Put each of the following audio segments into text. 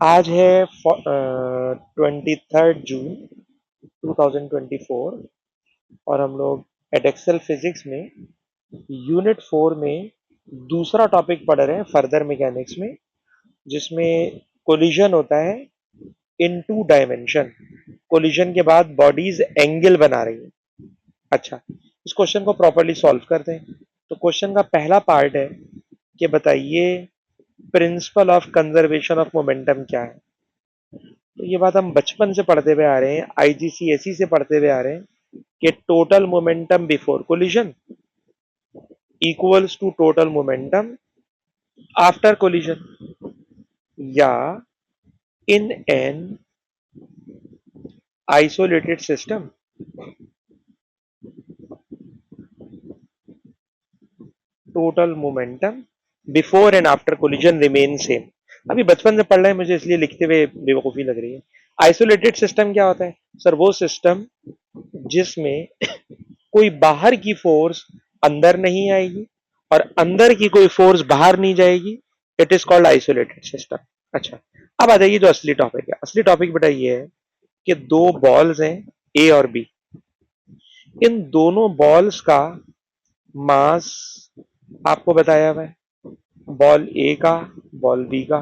आज है 23 जून 2024 और हम लोग एडेक्सल फिजिक्स में यूनिट 4 में दूसरा टॉपिक पढ़ रहे हैं फर्दर मैकेनिक्स में, जिसमें कोलिजन होता है इन 2 डायमेंशन। कोलिजन के बाद बॉडीज एंगल बना रही है। अच्छा, इस क्वेश्चन को प्रॉपरली सॉल्व करते हैं। तो क्वेश्चन का पहला पार्ट है कि बताइए principle of conservation of momentum क्या है। तो ये बात हम बचपन से पढ़ते हुए आ रहे हैं, आईजीसीएसई से पढ़ते हुए आ रहे हैं कि total momentum before collision equals to total momentum after collision, या in an isolated system total momentum before and after collision remain same. अभी बचपन से पढ़ रहे हैं, मुझे इसलिए लिखते हुए बेवकूफ़ी लग रही है। आइसोलेटेड सिस्टम क्या होता है सर? वो सिस्टम जिसमें कोई बाहर की फोर्स अंदर नहीं आएगी और अंदर की कोई फोर्स बाहर नहीं जाएगी। It is called isolated system. अच्छा, अब आ जाइए जो असली टॉपिक है। असली टॉपिक बेटा ये है कि दो बॉल्स हैं, ए और बी। इन दोनों बॉल्स का मास आपको बताया हुआ है। बॉल ए का, बॉल बी का,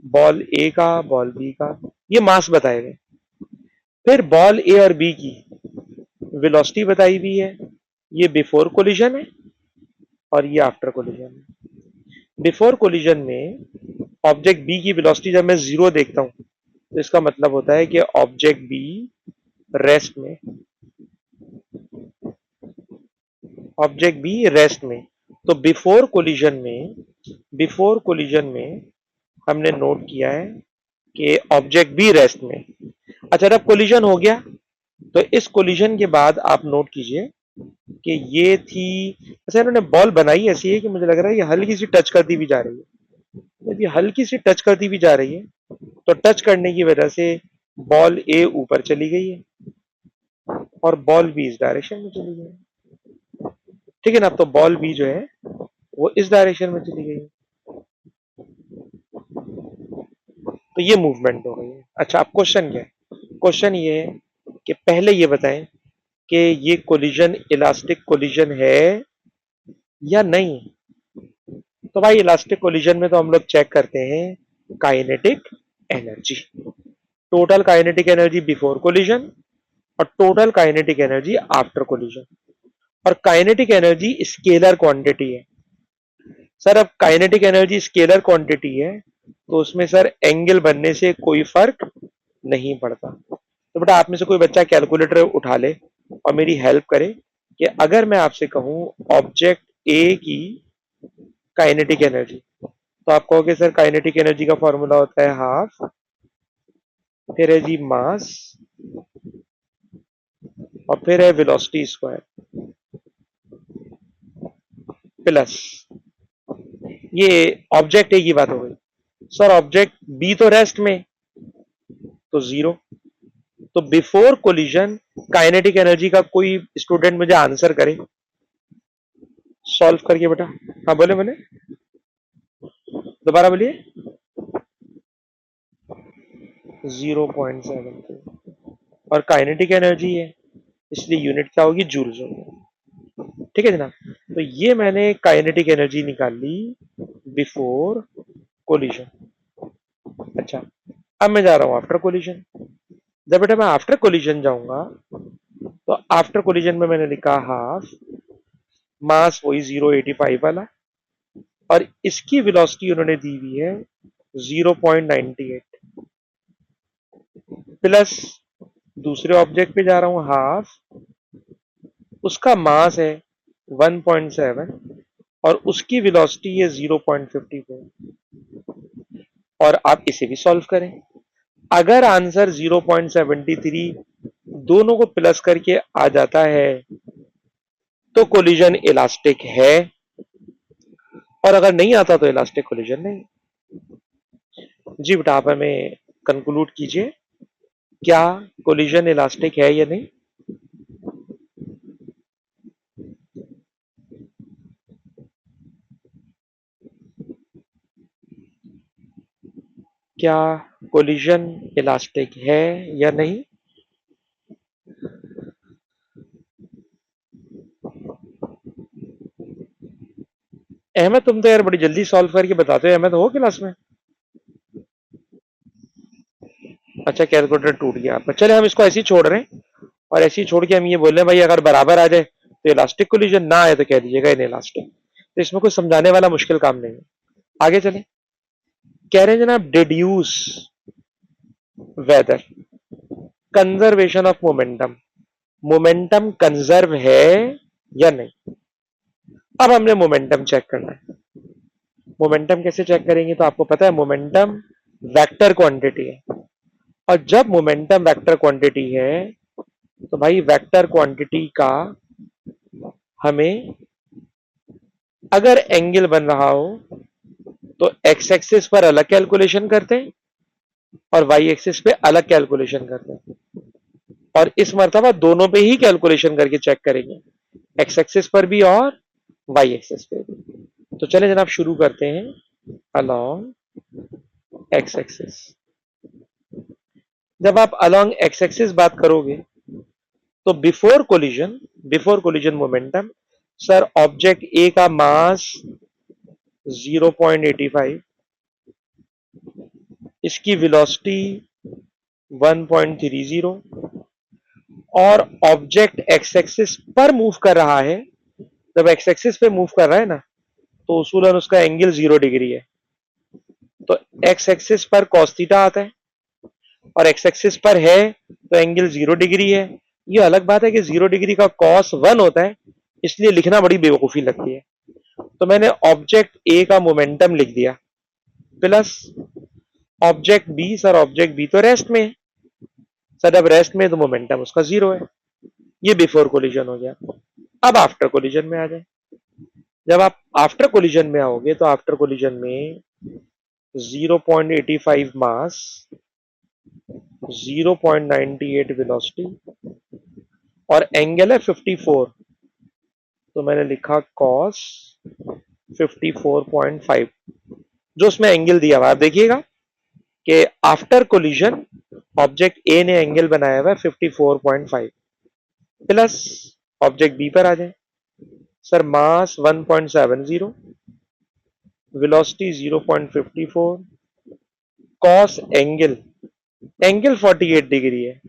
बॉल ए का, बॉल बी का, ये मास बताए हुए। फिर बॉल ए और बी की वेलोसिटी बताई हुई है। ये बिफोर कोलिजन है और ये आफ्टर कोलिजन है। बिफोर कोलिजन में ऑब्जेक्ट बी की वेलोसिटी जब मैं जीरो देखता हूं तो इसका मतलब होता है कि ऑब्जेक्ट बी रेस्ट में, ऑब्जेक्ट बी रेस्ट में। तो बिफोर कोलिजन में हमने नोट किया है कि ऑब्जेक्ट बी रेस्ट में। अच्छा, जब कोलिजन हो गया तो इस कोलिजन के बाद आप नोट कीजिए कि ये थी। अच्छा, इन्होंने बॉल बनाई ऐसी है कि मुझे लग रहा है ये हल्की सी टच करती भी जा रही है। यदि हल्की सी टच करती भी जा रही है तो टच करने की वजह से बॉल ए ऊपर चली गई है और बॉल बी इस डायरेक्शन में चली गई है। ठीक है ना? तो बॉल बी जो है वो इस डायरेक्शन में चली गई है। तो ये मूवमेंट हो गई है। अच्छा, अब क्वेश्चन क्या है? क्वेश्चन ये है कि पहले ये बताएं कि ये कोलिजन इलास्टिक कोलिजन है या नहीं। तो भाई इलास्टिक कोलिजन में तो हम लोग चेक करते हैं kinetic energy, total kinetic energy before collision और total kinetic energy after collision. और काइनेटिक एनर्जी स्केलर क्वांटिटी है। सर, अब काइनेटिक एनर्जी स्केलर क्वांटिटी है तो उसमें सर एंगल बनने से कोई फर्क नहीं पड़ता। तो बेटा आप में से कोई बच्चा कैलकुलेटर उठा ले और मेरी हेल्प करे कि अगर मैं आपसे कहूं ऑब्जेक्ट ए की काइनेटिक एनर्जी, तो आप कहोगे सर काइनेटिक एनर्जी का फॉर्मूला होता है हाफ, फिर है जी मास, और फिर है वेलोसिटी स्क्वायर प्लस, ये ऑब्जेक्ट ए की बात हो गई। सर ऑब्जेक्ट बी तो रेस्ट में, तो जीरो। तो बिफोर कोलिजन काइनेटिक एनर्जी का कोई स्टूडेंट मुझे आंसर करे सॉल्व करके बेटा। हाँ बोले मैंने, दोबारा बोलिए। 0.72 और काइनेटिक एनर्जी है इसलिए यूनिट क्या होगी? जूल्स होगी। ठीक है जनाब? तो ये मैंने काइनेटिक एनर्जी निकाल ली बिफोर कोलिजन। अच्छा, अब मैं जा रहा हूं आफ्टर कोलिजन। जब बेटा मैं आफ्टर कोलिजन जाऊंगा तो आफ्टर कोलिजन में मैंने लिखा हाफ, मास वही 0.85 वाला, और इसकी वेलोसिटी उन्होंने दी हुई है 0.98 प्लस दूसरे ऑब्जेक्ट पे जा रहा हूं हाफ, उसका मास है 1.7 और उसकी वेलोसिटी है 0.54। और आप इसे भी सॉल्व करें। अगर आंसर 0.73 दोनों को प्लस करके आ जाता है तो कोलिजन इलास्टिक है, और अगर नहीं आता तो इलास्टिक कोलिजन नहीं। जी बेटा आप हमें कंक्लूड कीजिए, क्या कोलिजन इलास्टिक है या नहीं? क्या कोलिजन इलास्टिक है या नहीं? अहमद तुम तो यार बड़ी जल्दी सॉल्व करके बताते हो। अहमद हो क्लास में? अच्छा, कैलकुलेटर टूट गया आपका। चले हम इसको ऐसे ही छोड़ रहे हैं और ऐसे ही छोड़ के हम ये बोल रहे हैं भाई अगर बराबर आ जाए तो इलास्टिक कोलिजन, ना आए तो कह दीजिएगा इन इलास्टिक। तो इसमें कुछ समझाने वाला मुश्किल काम नहीं है। आगे चले। कह रहे हैं जनाब deduce whether conservation of momentum, momentum conserve है या नहीं। अब हमने मोमेंटम चेक करना है। मोमेंटम कैसे चेक करेंगे? तो आपको पता है मोमेंटम वेक्टर क्वांटिटी है, और जब मोमेंटम वेक्टर क्वांटिटी है तो भाई वेक्टर क्वांटिटी का हमें अगर एंगल बन रहा हो तो एक्स एक्सिस पर अलग कैलकुलेशन करते हैं और वाई एक्सिस पे अलग कैलकुलेशन करते हैं, और इस मर्तबा दोनों पे ही कैलकुलेशन करके चेक करेंगे, एक्स एक्सिस पर भी और वाई एक्सिस पे भी। तो चले जनाब शुरू करते हैं अलोंग एक्स एक्सिस। जब आप अलोंग एक्स एक्सिस बात करोगे तो before collision momentum, sir object A का मास 0.85, इसकी वेलोसिटी 1.30, और ऑब्जेक्ट एक्स एक्सिस पर मूव कर रहा है। जब एक्स एक्सिस पे मूव कर रहा है ना तो उसूलन उसका एंगल 0 डिग्री है। तो एक्स एक्सिस पर cos थीटा आता है और एक्स एक्सिस पर है तो एंगल 0 डिग्री है। ये अलग बात है कि 0 डिग्री का cos 1 होता है, इसलिए लिखना बड़ी बेवकूफी लगती है। तो मैंने ऑब्जेक्ट ए का मोमेंटम लिख दिया plus object B. Sir object B तो रेस्ट में है, सर जब रेस्ट में है तो मोमेंटम उसका 0 है। ये बिफोर कोलिजन हो गया। अब आफ्टर कोलिजन में आ जाए। जब आप आफ्टर कोलिजन में आओगे तो आफ्टर कोलिजन में 0.85 मास, 0.98 वेलोसिटी और एंगल है 54, तो मैंने लिखा cos 54.5। जो उसमें एंगल दिया हुआ है, आप देखिएगा कि आफ्टर कोलिजन ऑब्जेक्ट ए ने एंगल बनाया हुआ है 54.5 प्लस ऑब्जेक्ट बी पर आ जाए। सर मास 1.70, velocity 0.54, cos angle, angle 48 degree है।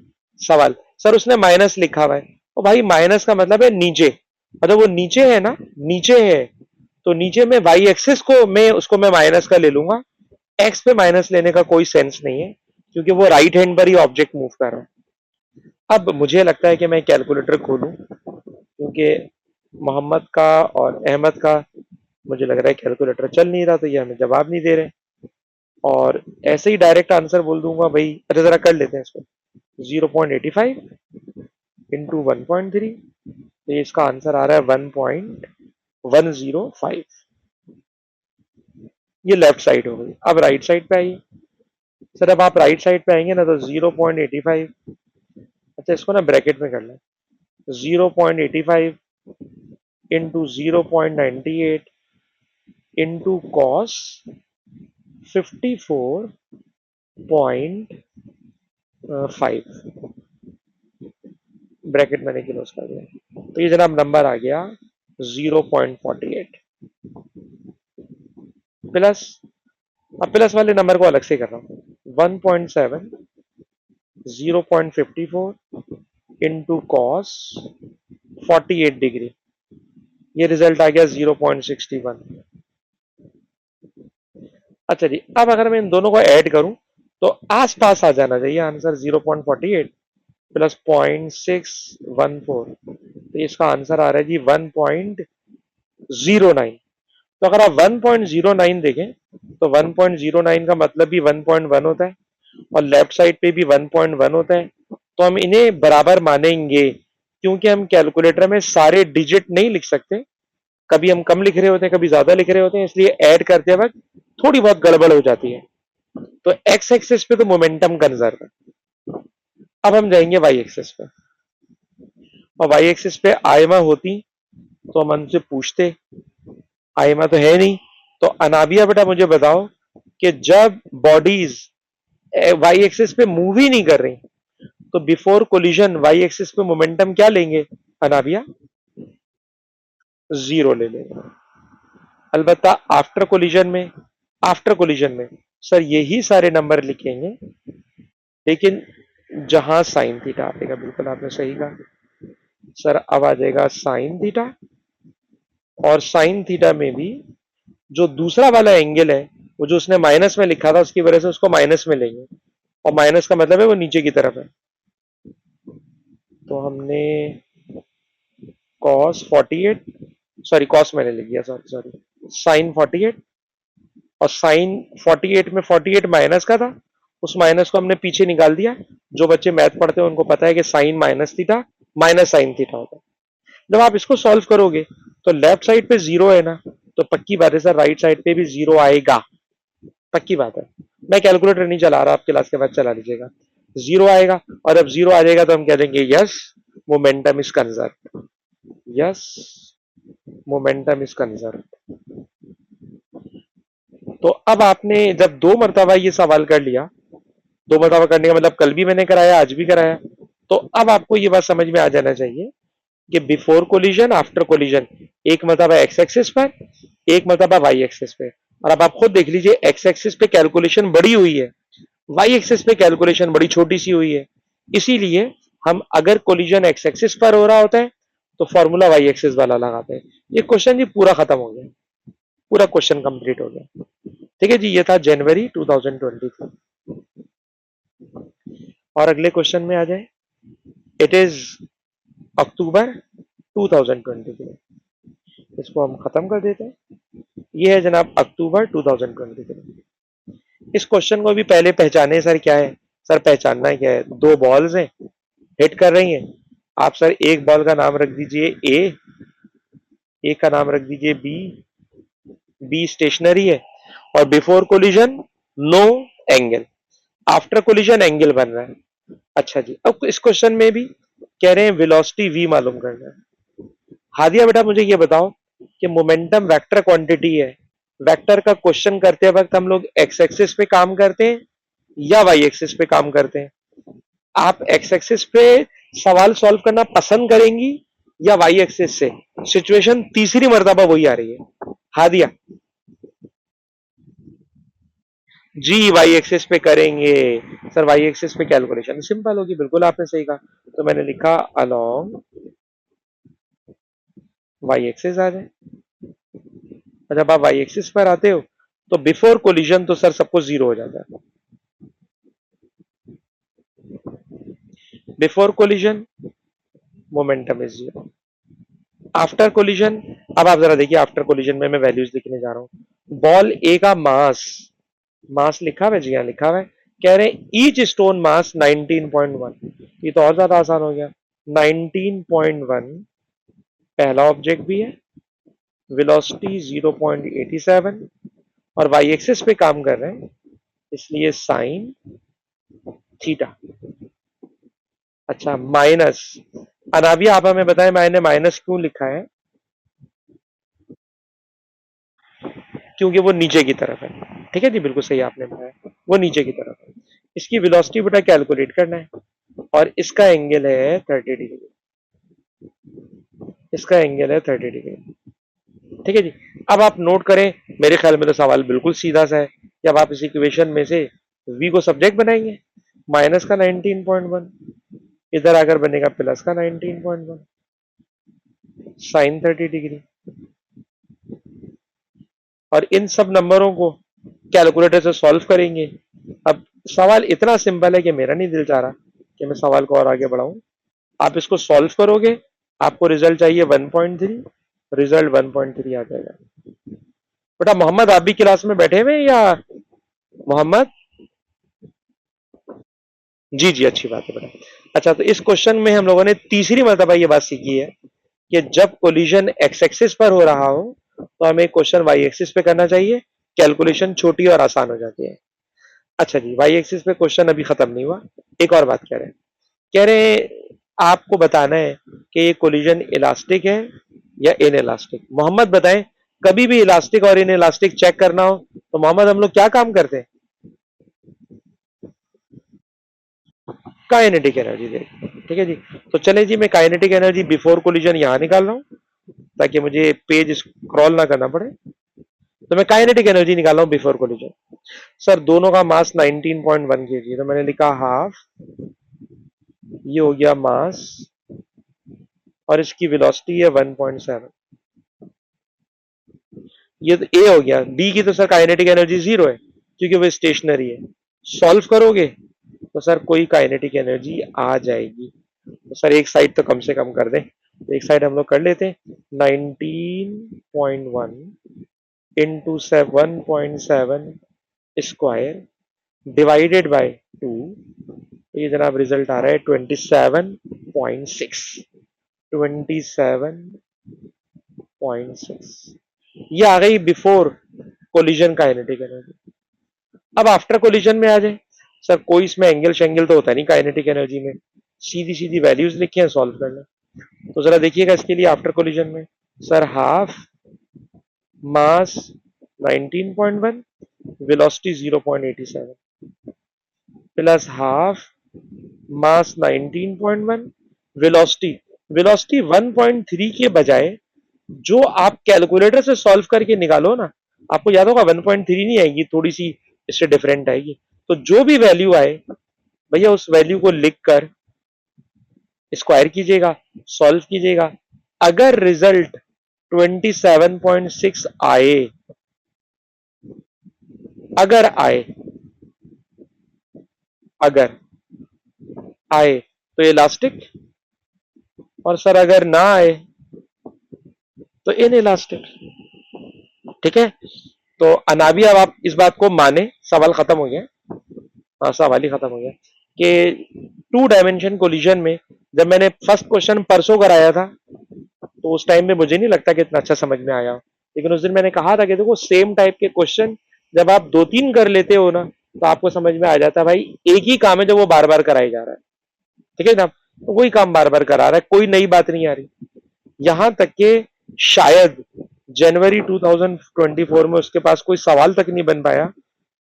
सवाल, सर उसने माइनस लिखा हुआ है। ओ भाई माइनस का मतलब है नीचे, मतलब वो नीचे है ना, नीचे है तो नीचे में वाई एक्सिस को मैं उसको मैं माइनस का ले लूंगा। एक्स पे माइनस लेने का कोई सेंस नहीं है क्योंकि वो राइट हैंड पर ही ऑब्जेक्ट मूव कर रहा है। अब मुझे लगता है कि मैं कैलकुलेटर खोलूं क्योंकि मोहम्मद का और अहमद का मुझे लग रहा है कैलकुलेटर चल नहीं रहा, तो ये हमें जवाब नहीं दे रहे। और ऐसे ही डायरेक्ट आंसर बोल दूंगा भाई। अच्छा जरा कर लेते हैं इसको। 0.85 इंटू 1.3, तो ये इसका आंसर आ रहा है 1.105। ये लेफ्ट साइड हो गई। अब राइट साइड पे आइए। सर अब आप राइट साइड पे आएंगे ना तो 0.85, अच्छा इसको ना ब्रैकेट में कर लें, 0.85 इंटू 0.98 इंटू कॉस 54.5, ब्रैकेट मैंने क्लोज कर दिया। तो ये जनाब नंबर आ गया 0.48 प्लस, अब प्लस वाले नंबर को अलग से कर रहा हूँ, 1.7 0.54 इंटू कॉस 48 डिग्री, ये रिजल्ट आ गया 0.61। अच्छा जी, अब अगर मैं इन दोनों को ऐड करूं तो आसपास आ जाना चाहिए आंसर 0.48 प्लस 0.614, तो इसका आंसर आ रहा है जी 1.09। तो अगर आप 1.09 देखें तो 1.09 का मतलब भी 1.1 होता है और लेफ्ट साइड पे भी 1.1 होता है। तो हम इन्हें बराबर मानेंगे क्योंकि हम कैलकुलेटर में सारे डिजिट नहीं लिख सकते, कभी हम कम लिख रहे होते हैं कभी ज्यादा लिख रहे होते हैं, इसलिए ऐड करते वक्त थोड़ी बहुत गड़बड़ हो जाती है। तो एक्स एक्सिस पे तो मोमेंटम कंजर्व है। अब हम जाएंगे वाई एक्सिस पे, और वाई एक्सिस पे आयमा होती तो हम उनसे पूछते, आयमा तो है नहीं। तो अनाबिया बेटा मुझे बताओ कि जब बॉडीज वाई एक्सिस पे मूव ही नहीं कर रही, तो बिफोर कोलिजन वाई एक्सिस पे मोमेंटम क्या लेंगे अनाबिया? जीरो ले लेंगे। अलबत्ता आफ्टर कोलिजन में सर यही सारे नंबर लिखेंगे, लेकिन जहां साइन थीटा आएगा, बिल्कुल आपने सही कहा सर, अब आ जाएगा साइन थीटा, और साइन थीटा में भी जो दूसरा वाला एंगल है, वो जो उसने माइनस में लिखा था उसकी वजह से उसको माइनस में लेंगे, और माइनस का मतलब है वो नीचे की तरफ है। तो हमने कॉस 48, सॉरी कॉस मैंने लिख दिया, सॉरी सॉरी, साइन 48, और साइन 48 में 48 माइनस का था, उस माइनस को हमने पीछे निकाल दिया। जो बच्चे मैथ पढ़ते हैं उनको पता है कि sine minus theta minus sine theta होता है। जब आप इसको सॉल्व करोगे तो लेफ्ट साइड पे जीरो है ना, तो पक्की बात है सर राइट साइड पे भी जीरो आएगा, पक्की बात है। मैं कैलकुलेटर नहीं चला रहा, आप क्लास के बाद चला लीजिएगा, जीरो आएगा, और अब जीरो आ जाएगा तो हम कह देंगे yes momentum is conserve, yes momentum is conserve. तो अब आपने जब दो मरतबा ये सवाल कर लिया, दो मरतबा करने का मतलब कल भी मैंने कराया आज भी कराया, तो अब आपको ये बात समझ में आ जाना चाहिए कि बिफोर कोलिजन आफ्टर कोलिजन, एक मरतबा एक्स एक्सिस पर, एक मरतबा वाई एक्सिस पे। और अब आप खुद देख लीजिए एक्स एक्सिस पे कैलकुलेशन बड़ी हुई है, वाई एक्सिस पे कैलकुलेशन बड़ी छोटी सी हुई है। इसीलिए हम अगर कोलिजन एक्स एक्सिस पर हो रहा होता है तो फॉर्मूला वाई एक्सिस वाला लगाते हैं। ये क्वेश्चन जी पूरा खत्म हो गया, पूरा क्वेश्चन कंप्लीट हो गया। ठीक है जी, ये था जनवरी 2023। और अगले क्वेश्चन में आ जाए, इट इज अक्टूबर 2023। इसको हम खत्म कर देते हैं। ये है जनाब अक्टूबर 2023। इस क्वेश्चन को भी पहले पहचाने सर क्या है, सर पहचानना क्या है, दो बॉल्स हैं हिट कर रही हैं। आप सर एक बॉल का नाम रख दीजिए ए, एक का नाम रख दीजिए बी, बी स्टेशनरी है, और before collision no angle, after collision angle बन रहा है। अच्छा जी, अब इस क्वेश्चन में भी कह रहे हैं वेलोसिटी v मालूम करना है। हादिया बेटा मुझे ये बताओ कि मोमेंटम वेक्टर क्वांटिटी है, वेक्टर का क्वेश्चन करते वक्त हम लोग एक्स एक्सिस पे काम करते हैं या वाई एक्सिस पे काम करते हैं? आप एक्स एक्सिस पे सवाल सॉल्व करना पसंद करेंगी या वाई एक्सिस से? सिचुएशन तीसरी मर्तबा वही आ रही है। हादिया जी वाई एक्सिस पे करेंगे। सर वाई एक्सिस पे कैलकुलेशन सिंपल होगी, बिल्कुल आपने सही कहा, तो मैंने लिखा अलोंग वाई एक्सिस आ जाए। और जब आप वाई एक्सिस पर आते हो तो बिफोर कोलिजन तो सर सबको जीरो हो जाता है, before collision momentum is zero, after collision, अब आप जरा देखिए आफ्टर कोलिजन में मैं वैल्यूज लिखने जा रहा हूं। बॉल ए का मास, मास लिखा हुआ है जी, हाँ लिखा हुआ है, कह रहे हैं ईच स्टोन मास 19.1, ये तो और ज्यादा आसान हो गया। 19.1 पहला ऑब्जेक्ट भी है, वेलोसिटी 0.87, और वाई एक्सिस पे काम कर रहे हैं, इसलिए साइन थीटा। अच्छा माइनस, अनाबिया आप हमें बताएं मैंने माइनस क्यों लिखा है? क्योंकि वो नीचे की तरफ है। ठीक है जी, बिल्कुल सही आपने बताया, वो नीचे की तरफ है। इसकी वेलोसिटी बेटा कैलकुलेट करना है, और इसका एंगल है 30 डिग्री, इसका एंगल है 30 डिग्री। ठीक है जी, अब आप नोट करें, मेरे ख्याल में तो सवाल बिल्कुल सीधा सा है। जब आप इस इक्वेशन में से v को सब्जेक्ट बनाएंगे, माइनस का 19.1 इधर आकर बनेगा प्लस का 19.1 साइन 30 डिग्री, और इन सब नंबरों को कैलकुलेटर से सॉल्व करेंगे। अब सवाल इतना सिंपल है कि मेरा नहीं दिल चाह रहा कि मैं सवाल को और आगे बढ़ाऊं। आप इसको सॉल्व करोगे, आपको रिजल्ट चाहिए 1.3, रिजल्ट 1.3 आ जाएगा। बेटा मोहम्मद आप भी क्लास में बैठे हुए या? मोहम्मद जी जी, अच्छी बात है बेटा। अच्छा, तो इस क्वेश्चन में हम लोगों ने तीसरी मर्तबा ये बात सीखी है कि जब कोलिजन एक्स एक्सिस पर हो रहा हो तो हमें क्वेश्चन वाई एक्सिस पे करना चाहिए, कैलकुलेशन छोटी और आसान हो जाती है। अच्छा जी, वाई एक्सिस पे क्वेश्चन अभी खत्म नहीं हुआ, एक और बात कह रहे हैं आपको बताना है कि ये कोलिजन इलास्टिक है या इन इलास्टिक। मोहम्मद बताएं, कभी भी इलास्टिक और इन इलास्टिक चेक करना हो तो मोहम्मद हम लोग क्या काम करते हैं? काइनेटिक एनर्जी देगा। ठीक है जी। तो चले जी, मैं काइनेटिक एनर्जी बिफोर कोलिजन यहां निकाल रहा हूं ताकि मुझे पेज स्क्रॉल ना करना पड़े। तो मैं काइनेटिक एनर्जी निकाल रहा हूं बिफोर कोलिजन। सर दोनों का मास 19.1 kg, तो मैंने लिखा हाफ, ये हो गया मास, और इसकी वेलोसिटी है 1.7। ये तो ए हो गया। बी की तो सर काइनेटिक एनर्जी जीरो है क्योंकि वो स्टेशनरी है। सॉल्व करोगे तो सर कोई काइनेटिक एनर्जी आ जाएगी। तो सर एक साइड तो कम से कम कर दें, तो एक साइड हम लोग कर लेते हैं। 19.1 इंटू 7.7 स्क्वायर डिवाइडेड बाय 2, ये जनाब रिजल्ट आ रहा है 27.6। 27.6 ये आ गई बिफोर कोलिजन काइनेटिक एनर्जी। अब आफ्टर कोलिजन में आ जाए। सर कोई इसमें एंगल शेंगल तो होता नहीं काइनेटिक एनर्जी में, सीधी सीधी वैल्यूज लिखे हैं, सॉल्व करना। तो जरा देखिएगा इसके लिए आफ्टर कोलिजन में। सर हाफ मास 19.1, वेलोसिटी 0.87, प्लस हाफ मास 19.1, वेलोसिटी वेलोसिटी 1.3 के बजाय जो आप कैलकुलेटर से सॉल्व करके निकालो ना, आपको याद होगा 1.3 नहीं आएगी, थोड़ी सी इससे डिफरेंट आएगी। तो जो भी वैल्यू आए भैया उस वैल्यू को लिखकर स्क्वायर कीजिएगा, सॉल्व कीजिएगा। अगर रिजल्ट 27.6 आए, अगर आए, अगर आए तो इलास्टिक, और सर अगर ना आए तो इन इलास्टिक। ठीक है। तो अनाबी अब आप इस बात को माने, सवाल खत्म हो गया। हाँ सवाल ही खत्म हो गया कि 2 डायमेंशन कोलिजन में जब मैंने फर्स्ट क्वेश्चन परसों कराया था तो उस टाइम में मुझे नहीं लगता कि इतना अच्छा समझ में आया, लेकिन उस दिन मैंने कहा था कि देखो सेम टाइप के क्वेश्चन जब आप 2-3 कर लेते हो ना तो आपको समझ में आ जाता है भाई एक ही काम है जो वो बार बार कराया जा रहा है। ठीक है ना, तो वही काम बार बार करा रहा है, कोई नई बात नहीं आ रही। यहां तक के शायद जनवरी 2024 में उसके पास कोई सवाल तक नहीं बन पाया।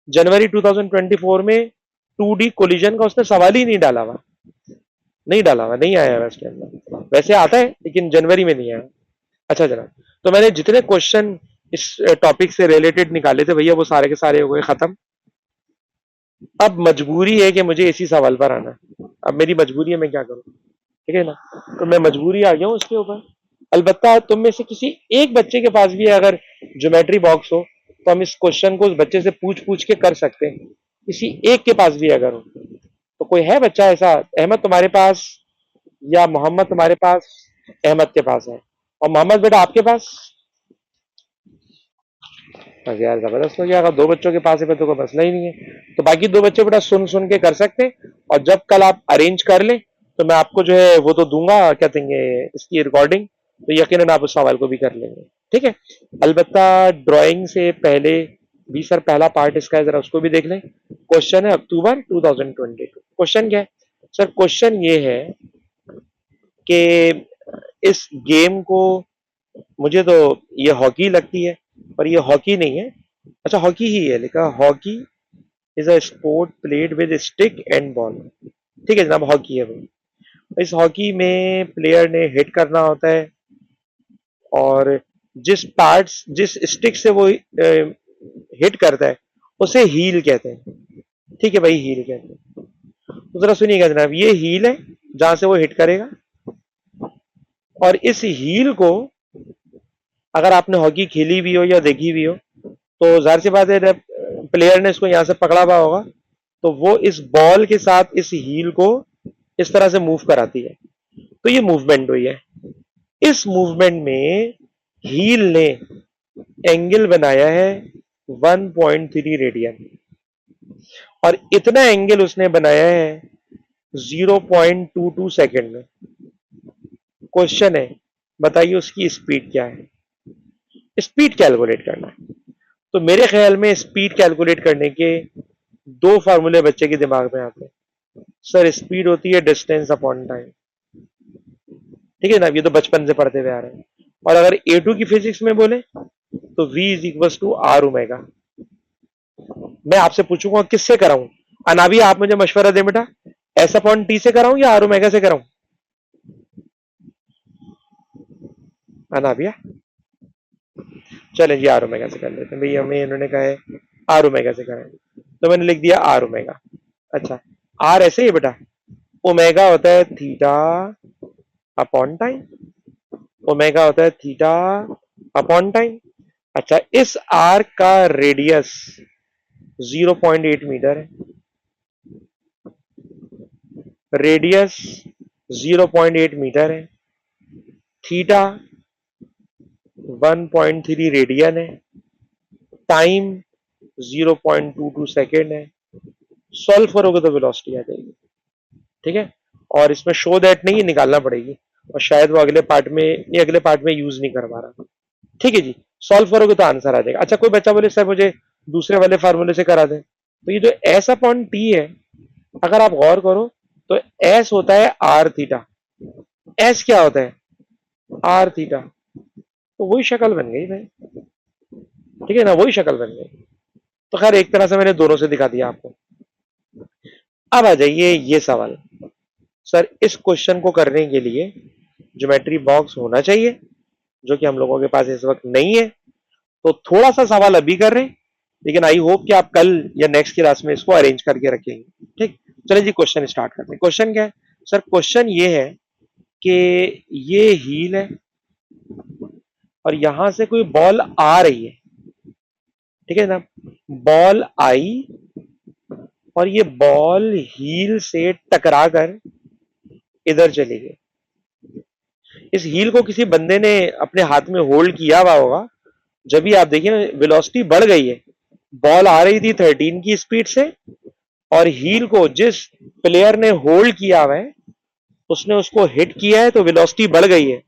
जनवरी 2024 में 2D कोलिजन का उसने सवाल ही नहीं डाला हुआ, नहीं डाला हुआ, नहीं आया उसके अंदर। वैसे आता है लेकिन जनवरी में नहीं आया। अच्छा जनाब, तो मैंने जितने क्वेश्चन इस टॉपिक से रिलेटेड निकाले थे भैया वो सारे के सारे हो गए खत्म। अब मजबूरी है कि मुझे इसी सवाल पर आना, अब मेरी मजबूरी है, मैं क्या करूं। ठीक है ना, तो मैं मजबूरी आ गया हूं इसके ऊपर। अलबत्ता तुम में से किसी एक बच्चे के पास भी अगर ज्योमेट्री बॉक्स हो तो हम इस क्वेश्चन को उस बच्चे से पूछ पूछ के कर सकते हैं, किसी एक के पास भी अगर हो। तो कोई है बच्चा ऐसा, अहमद तुम्हारे पास या मोहम्मद तुम्हारे पास? अहमद के पास है, और मोहम्मद बेटा आपके पास? बस यार जबरदस्त हो गया, अगर 2 बच्चों के पास है तो कोई मसला ही नहीं है। तो बाकी 2 बच्चे बेटा सुन सुन के कर सकते हैं, और जब कल आप अरेंज कर लें तो मैं आपको जो है वो तो दूंगा, क्या कहेंगे, इसकी रिकॉर्डिंग, तो यकीनन आप उस सवाल को भी कर लेंगे। ठीक है। अलबत्ता ड्राइंग से पहले भी सर पहला पार्ट इसका है, जरा उसको भी देख लें। क्वेश्चन है अक्टूबर 2022। क्वेश्चन क्या है सर? क्वेश्चन ये है कि इस गेम को, मुझे तो ये हॉकी लगती है पर ये हॉकी नहीं है। अच्छा हॉकी ही है लिखा, hockey is a sport played with stick and ball. ठीक है जनाब, हॉकी है वो। इस हॉकी में प्लेयर ने हिट करना होता है, और जिस पार्ट्स, जिस स्टिक से वो हिट करता है उसे हील कहते हैं। ठीक है भाई, हील कहते हैं। तो जरा सुनिएगा जनाब, ये हील है जहां से वो हिट करेगा, और इस हील को अगर आपने हॉकी खेली भी हो या देखी भी हो तो जाहिर सी बात है जब प्लेयर ने इसको यहां से पकड़ा हुआ होगा तो वो इस बॉल के साथ इस हील को इस तरह से मूव कराती है, तो ये मूवमेंट हुई है। इस मूवमेंट में हील ने एंगल बनाया है 1.3 रेडियन, और इतना एंगल उसने बनाया है 0.22 सेकेंड में। क्वेश्चन है, बताइए उसकी स्पीड क्या है? स्पीड कैलकुलेट करना है। तो मेरे ख्याल में स्पीड कैलकुलेट करने के 2 फार्मूले बच्चे के दिमाग में आते हैं। सर स्पीड होती है डिस्टेंस अपॉन टाइम। ठीक है ना, ये तो बचपन से पढ़ते हुए आ रहे हैं। और अगर A2 की फिजिक्स में बोले तो V is equal to R omega. मैं आपसे पूछूंगा किससे कराऊं? अनाबी आप मुझे मशवरा दे बेटा, एस अपॉन टी से कराऊं या आर ओमेगा से कराऊं? अनाबिया, चले जी आर ओमेगा से कर लेते हैं भाई, हमें इन्होंने कहा है आर ओमेगा से कराएंगे, तो मैंने लिख दिया आर ओमेगा। अच्छा, आर ऐसे ही बेटा, ओमेगा होता है थीटा अपॉन टाइम, ओमेगा होता है थीटा अपॉन टाइम। अच्छा, इस आर का रेडियस 0.8 मीटर है, रेडियस 0.8 मीटर है, थीटा 1.3 रेडियन है, टाइम 0.22 सेकेंड है। सॉल्व करोगे तो वेलोसिटी आ जाएगी। ठीक है, और इसमें शो दैट नहीं निकालना पड़ेगी, और शायद वो अगले पार्ट में, ये अगले पार्ट में यूज नहीं करवा रहा। ठीक है जी, सॉल्व करोगे तो आंसर आ जाएगा। अच्छा, कोई बच्चा बोले सर मुझे दूसरे वाले फार्मूले से करा दें, तो ये जो एस अपॉन टी है, अगर आप गौर करो तो एस होता है आर थीटा। एस क्या होता है? R theta. तो वही शक्ल बन गई भाई, ठीक है ना, वही शक्ल बन गई। तो खैर एक तरह से मैंने दोनों से दिखा दिया आपको। अब आ जाइए ये सवाल। सर इस क्वेश्चन को करने के लिए ज्योमेट्री बॉक्स होना चाहिए, जो कि हम लोगों के पास इस वक्त नहीं है। तो थोड़ा सा सवाल अभी कर रहे हैं, लेकिन आई होप कि आप कल या नेक्स्ट क्लास में इसको अरेंज करके रखेंगे। ठीक, चलिए जी क्वेश्चन स्टार्ट करते हैं। क्वेश्चन क्या है? सर क्वेश्चन ये है कि ये हील है और यहां से कोई बॉल आ रही है, ठीक है ना, बॉल आई और ये बॉल हील से टकरा कर इधर चली गई। इस हील को किसी बंदे ने अपने हाथ में होल्ड किया हुआ होगा। जब भी आप देखिए वेलोसिटी बढ़ गई है, बॉल आ रही थी 13 की स्पीड से, और हील को जिस प्लेयर ने होल्ड किया हुआ है उसने उसको हिट किया है, तो वेलोसिटी बढ़ गई है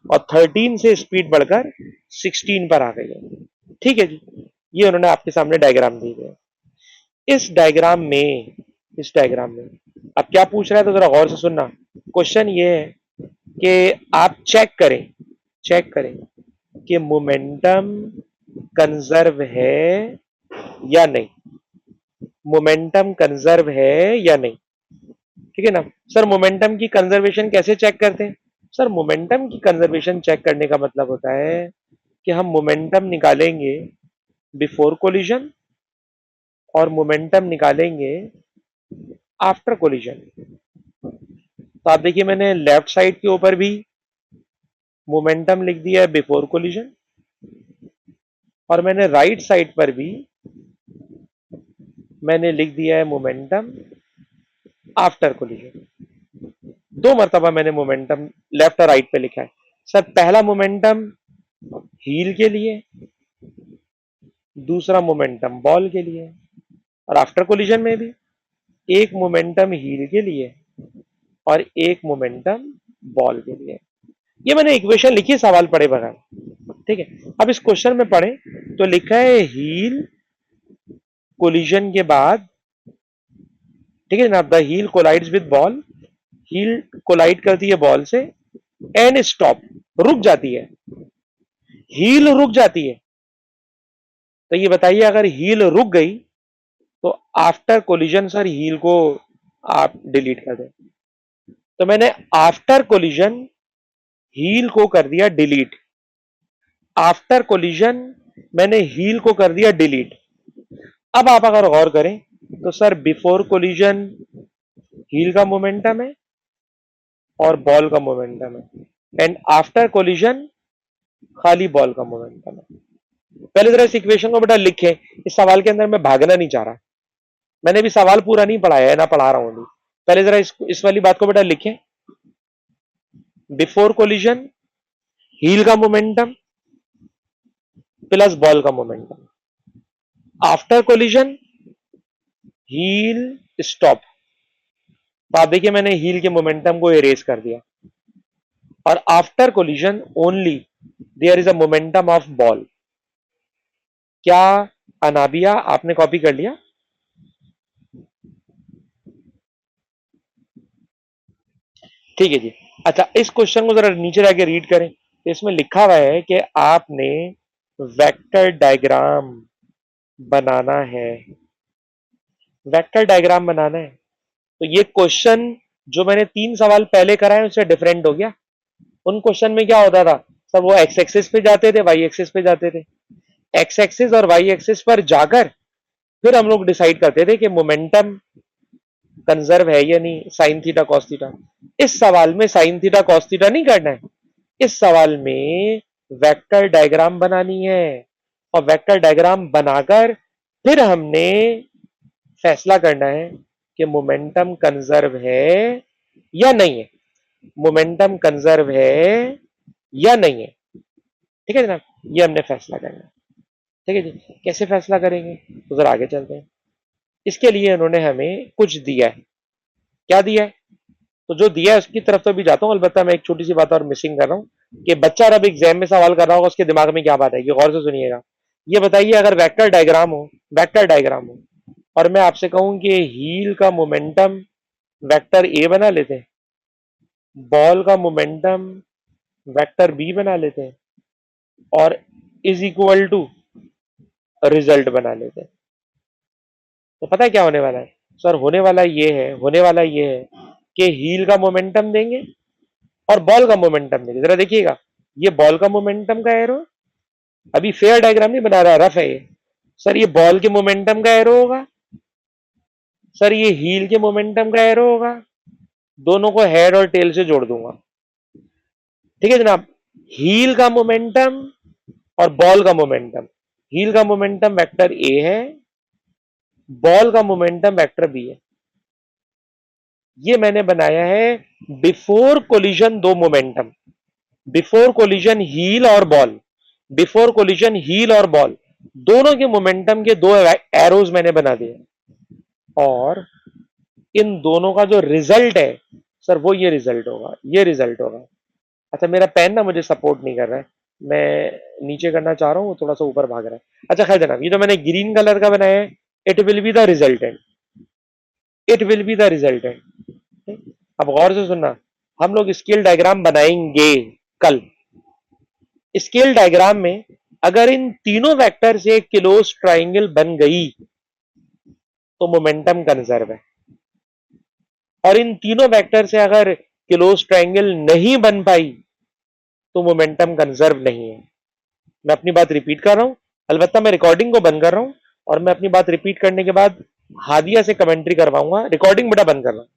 और 13 से स्पीड बढ़कर 16 पर आ गई है। ठीक है जी, ये उन्होंने आपके सामने डायग्राम दी है। इस डायग्राम में, इस डायग्राम में अब क्या पूछ रहा है तो जरा गौर से सुनना। क्वेश्चन ये है कि आप चेक करें, चेक करें कि मोमेंटम कंजर्व है या नहीं, मोमेंटम कंजर्व है या नहीं। ठीक है ना। सर मोमेंटम की कंजर्वेशन कैसे चेक करते हैं? सर मोमेंटम की कंजर्वेशन चेक करने का मतलब होता है कि हम मोमेंटम निकालेंगे बिफोर कोलिजन और मोमेंटम निकालेंगे आफ्टर कोलिजन। तो आप देखिए मैंने लेफ्ट साइड के ऊपर भी मोमेंटम लिख दिया है बिफोर कोलिजन, और मैंने राइट साइड पर भी मैंने लिख दिया है मोमेंटम आफ्टर कोलिजन। दो मरतबा मैंने मोमेंटम लेफ्ट और राइट पे लिखा है। सर पहला मोमेंटम हील के लिए, दूसरा मोमेंटम बॉल के लिए, और आफ्टर कोलिजन में भी एक मोमेंटम हील के लिए और एक मोमेंटम बॉल के लिए। ये मैंने इक्वेशन लिखी, सवाल पढ़े बगैर। ठीक है, अब इस क्वेश्चन में पढ़े तो लिखा है हील कोलिजन के बाद, ठीक है ना, the heel collides with ball, heel collide करती है बॉल से एंड स्टॉप, रुक जाती है, हील रुक जाती है। तो ये बताइए अगर हील रुक गई तो आफ्टर कोलिजन सर हील को आप डिलीट कर दें। तो मैंने आफ्टर कोलिजन हील को कर दिया डिलीट, आफ्टर कोलिजन मैंने हील को कर दिया डिलीट। अब आप अगर गौर करें तो सर बिफोर कोलिजन हील का मोमेंटम है और बॉल का मोमेंटम है, एंड आफ्टर कोलिजन खाली बॉल का मोमेंटम है। पहले जरा इस इक्वेशन को बेटा लिखें, इस सवाल के अंदर मैं भागना नहीं चाह रहा, मैंने भी सवाल पूरा नहीं पढ़ाया है ना पढ़ा रहा हूं अभी। पहले जरा इस वाली बात को बेटा लिखें, बिफोर कोलिजन हील का मोमेंटम प्लस बॉल का momentum, after collision heel stop. तो आप देखिए मैंने हील के मोमेंटम को इरेज कर दिया, और after collision only there is a momentum of ball. क्या अनाबिया आपने कॉपी कर लिया? ठीक है जी। अच्छा, इस क्वेश्चन को जरा नीचे जाके रीड करें, तो इसमें लिखा हुआ है कि आपने वेक्टर डायग्राम बनाना है, वेक्टर डायग्राम बनाना है। तो ये क्वेश्चन जो मैंने 3 सवाल पहले कराए उससे डिफरेंट हो गया। उन क्वेश्चन में क्या होता था सर, वो एक्स एक्सिस पे जाते थे, वाई एक्सिस पे जाते थे। एक्स एक्सिस और वाई एक्सिस पर जाकर फिर हम लोग डिसाइड करते थे कि मोमेंटम कंजर्व है या नहीं, साइन थीटा कॉस थीटा। इस सवाल में साइन थीटा कॉस थीटा नहीं करना है, इस सवाल में वेक्टर डायग्राम बनानी है, और वेक्टर डायग्राम बनाकर फिर हमने फैसला करना है कि मोमेंटम कंजर्व है या नहीं है, मोमेंटम कंजर्व है या नहीं है। ठीक है जनाब, ये हमने फैसला करना है। ठीक है जी, कैसे फैसला करेंगे तो जरा आगे चलते हैं। इसके लिए उन्होंने हमें कुछ दिया है। क्या दिया है? तो जो दिया है उसकी तरफ तो भी जाता हूं, अलबत्ता मैं एक छोटी सी बात और मिसिंग कर रहा हूं कि बच्चा अब एग्जाम में सवाल कर रहा होगा, उसके दिमाग में क्या बात है, ये गौर से सुनिएगा। ये बताइए, अगर वेक्टर डायग्राम हो, वेक्टर डायग्राम हो, और मैं आपसे कहूं कि हील का मोमेंटम वेक्टर ए बना लेते हैं, बॉल का मोमेंटम वेक्टर बी बना लेते हैं, और इज इक्वल टू रिजल्ट बना लेते हैं, तो पता है क्या होने वाला है सर? होने वाला ये है कि हील का मोमेंटम देंगे और बॉल का मोमेंटम देंगे। जरा देखिएगा, ये बॉल का मोमेंटम का एरो, अभी फेयर डायग्राम नहीं बना रहा, रफ है ये। सर ये बॉल के मोमेंटम का एरो होगा, सर ये हील के मोमेंटम का एरो होगा, दोनों को हेड और टेल से जोड़ दूंगा। ठीक है जनाब, हील का मोमेंटम और बॉल का मोमेंटम, हील का मोमेंटम वेक्टर ए है, बॉल का मोमेंटम वेक्टर बी है। ये मैंने बनाया है बिफोर कोलिजन दो मोमेंटम, बिफोर कोलिजन हील और बॉल, बिफोर कोलिजन हील और बॉल दोनों के मोमेंटम के दो एरोज मैंने बना दिए, और इन दोनों का जो रिजल्ट है सर वो ये रिजल्ट होगा, ये रिजल्ट होगा। अच्छा, मेरा पेन ना मुझे सपोर्ट नहीं कर रहा है, मैं नीचे करना चाह रहा हूँ, वो थोड़ा सा ऊपर भाग रहा है। अच्छा खैर जनाब, ये जो मैंने ग्रीन कलर का बनाया है, it will be the resultant, it will be the resultant. अब गौर से सुनना, हम लोग स्केल डायग्राम बनाएंगे कल। स्केल डायग्राम में अगर इन तीनों वेक्टर से एक क्लोज ट्राइंगल बन गई तो मोमेंटम कंजर्व है, और इन तीनों वेक्टर से अगर क्लोज ट्राइंगल नहीं बन पाई तो मोमेंटम कंजर्व नहीं है। मैं अपनी बात रिपीट कर रहा हूं, अलबत्ता मैं रिकॉर्डिंग को बंद कर रहा हूं, और मैं अपनी बात रिपीट करने के बाद हादिया से कमेंट्री करवाऊंगा। रिकॉर्डिंग बेटा बंद कर रहा हूं।